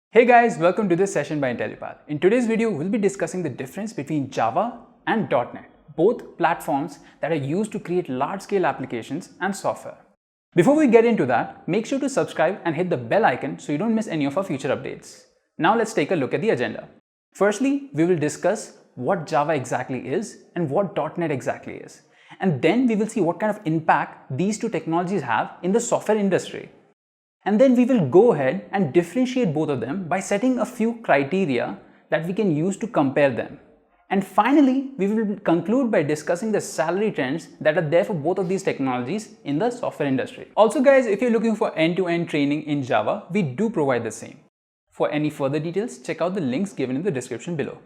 Hey guys, welcome to this session by Intellipaat. In today's video, we'll be discussing the difference between Java and .NET, both platforms that are used to create large-scale applications and software. Before we get into that, make sure to subscribe and hit the bell icon so you don't miss any of our future updates. Now let's take a look at the agenda. Firstly, we will discuss what Java exactly is and what .NET exactly is. And then we will see what kind of impact these two technologies have in the software industry. And then we will go ahead and differentiate both of them by setting a few criteria that we can use to compare them. And finally, we will conclude by discussing the salary trends that are there for both of these technologies in the software industry. Also guys, if you're looking for end-to-end training in Java, we do provide the same. For any further details, check out the links given in the description below.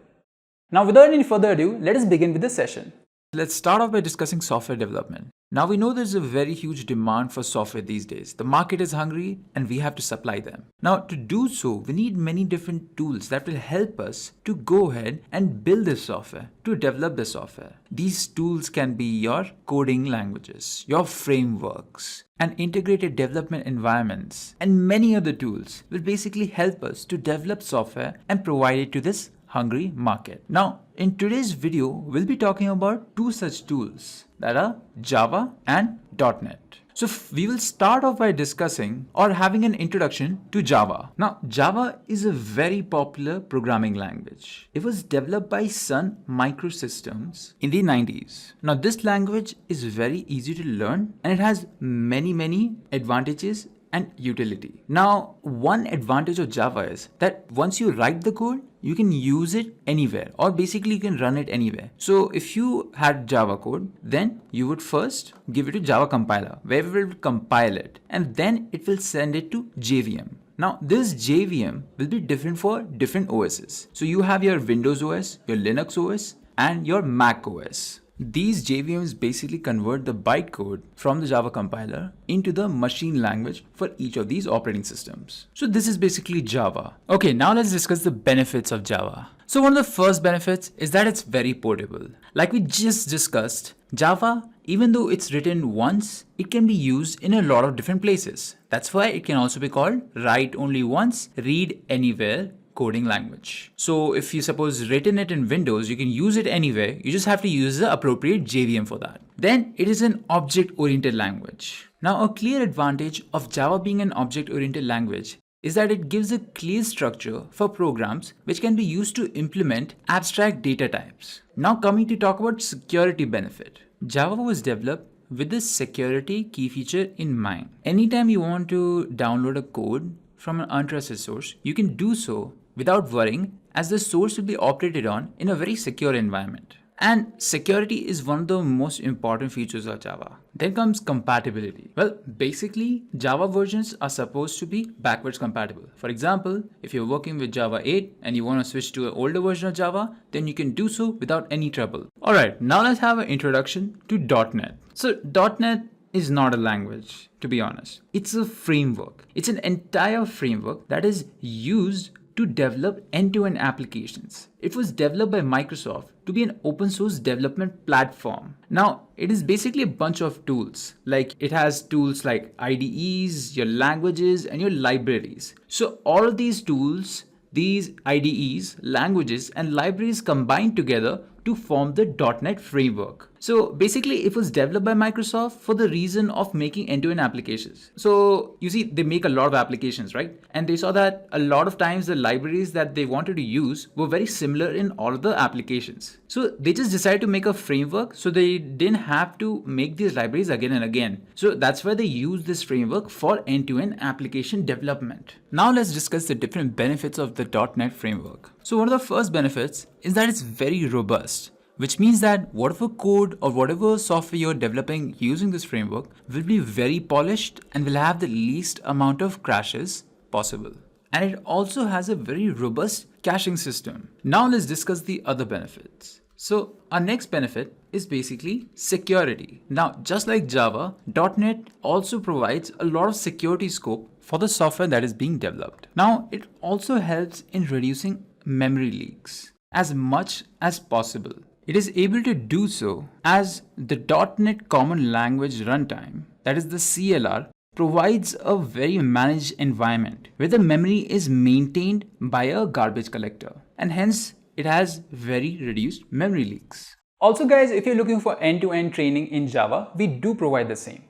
Now without any further ado, let us begin with the session. Let's start off by discussing software development. Now we know there's a very huge demand for software these days. The market is hungry and we have to supply them. Now to do so, we need many different tools that will help us to go ahead and build this software, to develop the software. These tools can be your coding languages, your frameworks, and integrated development environments, and many other tools will basically help us to develop software and provide it to this hungry market. Now, in today's video, we'll be talking about two such tools that are Java and .NET. So we will start off by discussing or having an introduction to Java. Now, Java is a very popular programming language. It was developed by Sun Microsystems in the 90s. Now, this language is very easy to learn and it has many advantages and utility. Now, one advantage of Java is that once you write the code, you can use it anywhere, or basically you can run it anywhere. So if you had Java code, then you would first give it to Java compiler, where it will compile it, and then it will send it to JVM. Now, this JVM will be different for different OSs. So you have your Windows OS, your Linux OS, and your Mac OS. These JVMs basically convert the bytecode from the Java compiler into the machine language for each of these operating systems. So this is basically Java. Okay, now let's discuss the benefits of Java. So one of the first benefits is that it's very portable. Like we just discussed, Java, even though it's written once, it can be used in a lot of different places. That's why it can also be called write only once, read anywhere coding language. So if you suppose written it in Windows, you can use it anywhere. You just have to use the appropriate JVM for that. Then it is an object-oriented language. Now, a clear advantage of Java being an object-oriented language is that it gives a clear structure for programs which can be used to implement abstract data types. Now coming to talk about security benefit. Java was developed with this security key feature in mind. Anytime you want to download a code from an untrusted source, you can do so without worrying, as the source will be operated on in a very secure environment. And security is one of the most important features of Java. Then comes compatibility. Well, basically, Java versions are supposed to be backwards compatible. For example, if you're working with Java 8 and you want to switch to an older version of Java, then you can do so without any trouble. Alright, now let's have an introduction to .NET. So .NET is not a language, to be honest. It's a framework. It's an entire framework that is used to develop end-to-end applications. It was developed by Microsoft to be an open source development platform. Now, it is basically a bunch of tools. Like it has tools like IDEs, your languages, and your libraries. So all of these tools, these IDEs, languages, and libraries combined together to form the .NET framework. So basically it was developed by Microsoft for the reason of making end-to-end applications. So you see, they make a lot of applications, right? And they saw that a lot of times the libraries that they wanted to use were very similar in all of the applications. So they just decided to make a framework so they didn't have to make these libraries again and again. So that's why they use this framework for end-to-end application development. Now let's discuss the different benefits of the .NET framework. So one of the first benefits is that it's very robust, which means that whatever code or whatever software you're developing using this framework will be very polished and will have the least amount of crashes possible. And it also has a very robust caching system. Now let's discuss the other benefits. So our next benefit is basically security. Now, just like Java, .NET also provides a lot of security scope for the software that is being developed. Now, it also helps in reducing memory leaks as much as possible. It is able to do so as the .NET Common Language Runtime, that is the CLR, provides a very managed environment where the memory is maintained by a garbage collector, and hence it has very reduced memory leaks. Also guys, if you're looking for end-to-end training in Java, we do provide the same.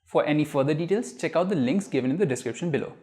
For any further details, check out the links given in the description below.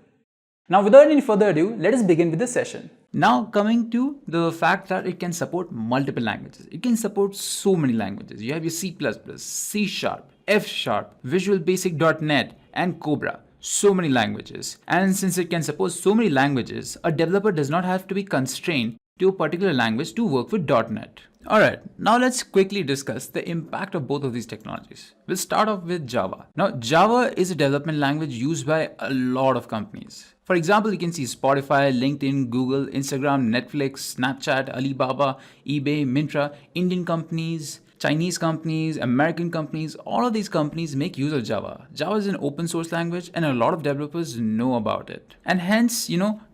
Now without any further ado, let us begin with the session. Now coming to the fact that it can support multiple languages. It can support so many languages. You have your C++, C#, F#, Visual Basic.NET and Cobra. So many languages. And since it can support so many languages, a developer does not have to be constrained to a particular language to work with .NET. Alright, now let's quickly discuss the impact of both of these technologies. We'll start off with Java. Now, Java is a development language used by a lot of companies. For example, you can see Spotify, LinkedIn, Google, Instagram, Netflix, Snapchat, Alibaba, eBay, Myntra, Indian companies, Chinese companies, American companies, all of these companies make use of Java. Java is an open source language and a lot of developers know about it. And hence,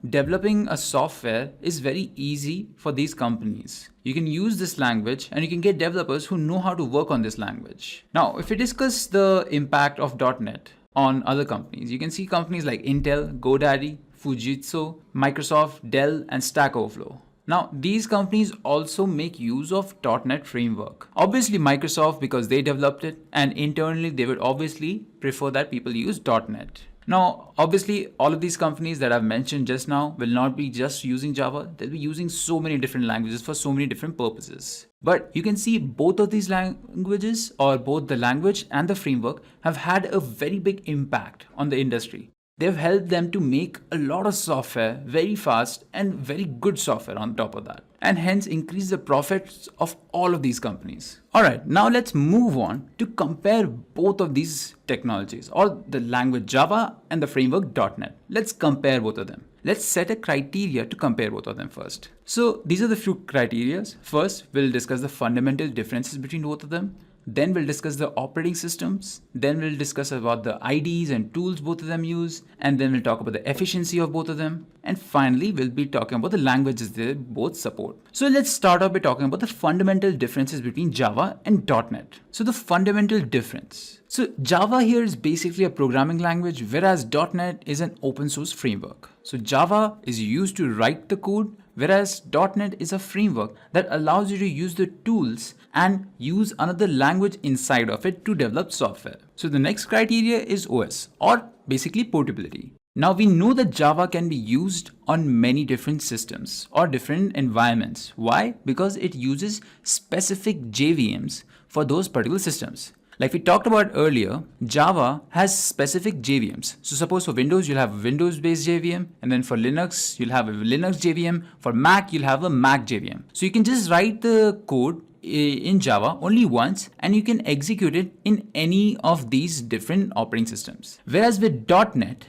developing a software is very easy for these companies. You can use this language and you can get developers who know how to work on this language. Now, if we discuss the impact of .NET on other companies, you can see companies like Intel, GoDaddy, Fujitsu, Microsoft, Dell, and Stack Overflow. Now, these companies also make use of .NET framework. Obviously, Microsoft, because they developed it, and internally they would obviously prefer that people use .NET. Now, obviously, all of these companies that I've mentioned just now will not be just using Java. They'll be using so many different languages for so many different purposes. But you can see both of these languages, or both the language and the framework, have had a very big impact on the industry. They've helped them to make a lot of software very fast and very good software on top of that, and hence increase the profits of all of these companies. Alright, now let's move on to compare both of these technologies, or the language Java and the framework .NET. Let's compare both of them. Let's set a criteria to compare both of them first. So these are the few criteria. First, we'll discuss the fundamental differences between both of them. Then we'll discuss the operating systems. Then we'll discuss about the IDEs and tools both of them use. And then we'll talk about the efficiency of both of them. And finally, we'll be talking about the languages they both support. So let's start off by talking about the fundamental differences between Java and .NET. So the fundamental difference. So Java here is basically a programming language, whereas .NET is an open source framework. So Java is used to write the code, whereas .NET is a framework that allows you to use the tools and use another language inside of it to develop software. So the next criteria is OS, or basically portability. Now we know that Java can be used on many different systems or different environments. Why? Because it uses specific JVMs for those particular systems. Like we talked about earlier, Java has specific JVMs. So suppose for Windows, you'll have a Windows-based JVM, and then for Linux, you'll have a Linux JVM. For Mac, you'll have a Mac JVM. So you can just write the code in Java only once, and you can execute it in any of these different operating systems. Whereas with .NET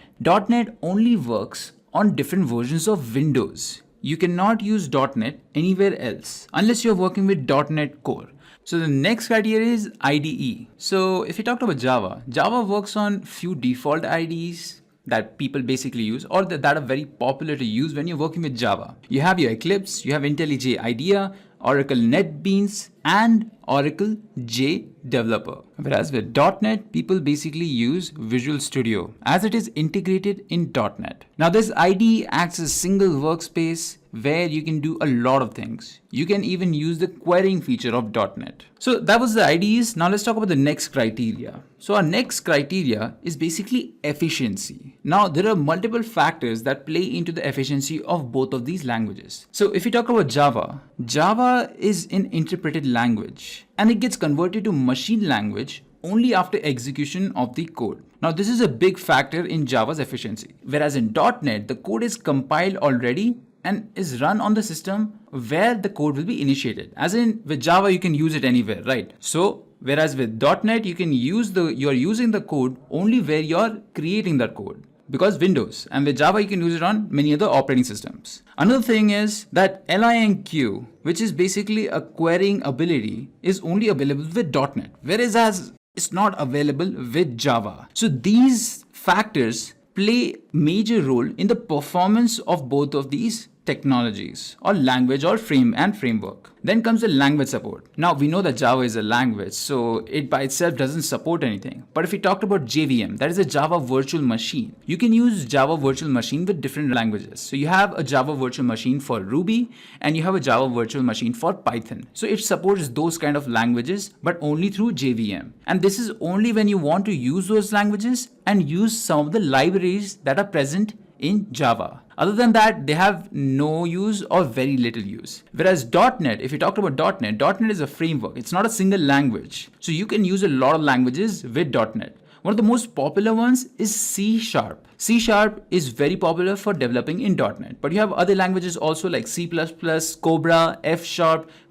only works on different versions of Windows. You cannot use .NET anywhere else unless you're working with .NET Core. So the next criteria is IDE. So if you talked about Java, Java works on few default IDEs that people basically use, or that are very popular to use when you're working with Java. You have your Eclipse, you have IntelliJ IDEA, Oracle NetBeans, and Oracle J Developer. Whereas with .NET, people basically use Visual Studio as it is integrated in .NET. Now this IDE acts as a single workspace where you can do a lot of things. You can even use the querying feature of .NET. So that was the IDEs. Now let's talk about the next criteria. So our next criteria is basically efficiency. Now there are multiple factors that play into the efficiency of both of these languages. So if you talk about Java, Java is an interpreted language and it gets converted to machine language only after execution of the code. Now this is a big factor in Java's efficiency. Whereas in .NET, the code is compiled already and is run on the system where the code will be initiated. As in with Java, you can use it anywhere, right? So whereas with .NET, you're using the code only where you're creating that code, because Windows, and with Java, you can use it on many other operating systems. Another thing is that LINQ, which is basically a querying ability, is only available with .NET, whereas it's not available with Java. So these factors play major role in the performance of both of these technologies or language or framework. Then comes the language support. Now we know that Java is a language, so it by itself doesn't support anything. But if we talked about JVM, that is a Java virtual machine. You can use Java virtual machine with different languages. So you have a Java virtual machine for Ruby and you have a Java virtual machine for Python. So it supports those kind of languages, but only through JVM. And this is only when you want to use those languages and use some of the libraries that are present in Java. Other than that, they have no use or very little use. Whereas .NET, if you talk about .NET is a framework. It's not a single language. So you can use a lot of languages with .NET. One of the most popular ones is C#. C# is very popular for developing in .NET, but you have other languages also like C++, Cobra, F#,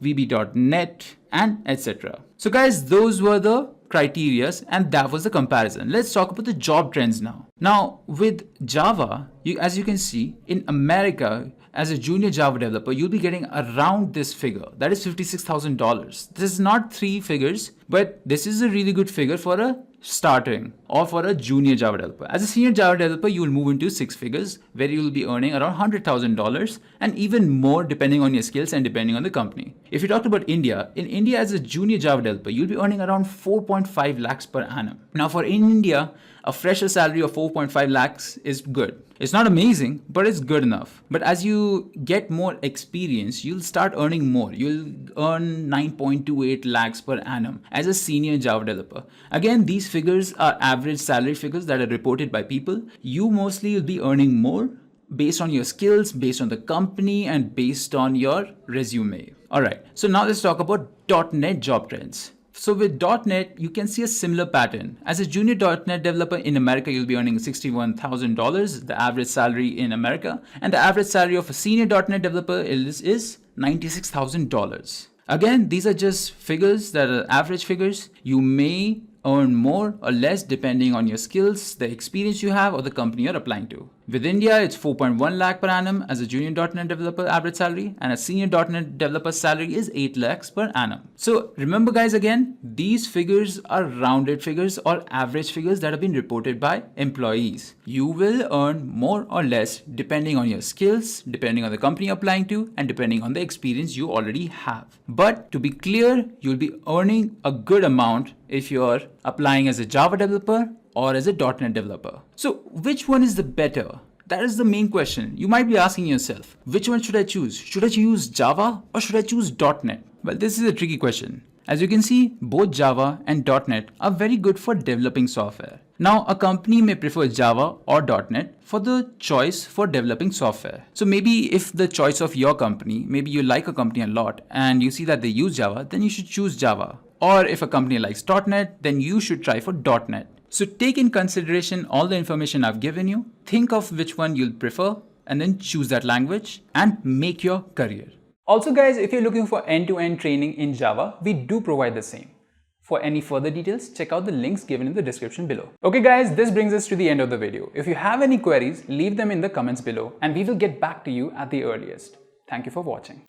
VB.NET, and etc. So guys, those were the criterias and that was the comparison. Let's talk about the job trends now. Now with Java, as you can see, in America, as a junior Java developer, you'll be getting around this figure. That is $56,000. This is not 3 figures, but this is a really good figure for a starting or for a junior Java developer. As a senior Java developer, you will move into 6 figures where you will be earning around $100,000 and even more depending on your skills and depending on the company. If you talk about India, in India as a junior Java developer, you'll be earning around 4.5 lakhs per annum. Now for India, a fresher salary of 4.5 lakhs is good. It's not amazing, but it's good enough. But as you get more experience, you'll start earning more. You'll earn 9.28 lakhs per annum as a senior Java developer. Again, these figures are average salary figures that are reported by people. You mostly will be earning more based on your skills, based on the company, and based on your resume. All right, so now let's talk about .NET job trends. So with .NET, you can see a similar pattern. As a junior .NET developer in America, you'll be earning $61,000, the average salary in America. And the average salary of a senior .NET developer is $96,000. Again, these are just figures that are average figures. You may earn more or less depending on your skills, the experience you have, or the company you're applying to. With India, it's 4.1 lakh per annum as a junior .NET developer average salary, and a senior .NET developer salary is 8 lakhs per annum. So remember guys, again, these figures are rounded figures or average figures that have been reported by employees. You will earn more or less depending on your skills, depending on the company you're applying to, and depending on the experience you already have. But to be clear, you'll be earning a good amount if you're applying as a Java developer or as a .NET developer. So which one is the better? That is the main question. You might be asking yourself, which one should I choose? Should I choose Java or should I choose .NET? Well, this is a tricky question. As you can see, both Java and .NET are very good for developing software. Now, a company may prefer Java or .NET for the choice for developing software. So maybe if the choice of your company, maybe you like a company a lot and you see that they use Java, then you should choose Java. Or if a company likes .NET, then you should try for .NET. So take in consideration all the information I've given you, think of which one you'll prefer, and then choose that language and make your career. Also guys, if you're looking for end-to-end training in Java, we do provide the same. For any further details, check out the links given in the description below. Okay guys, this brings us to the end of the video. If you have any queries, leave them in the comments below and we will get back to you at the earliest. Thank you for watching.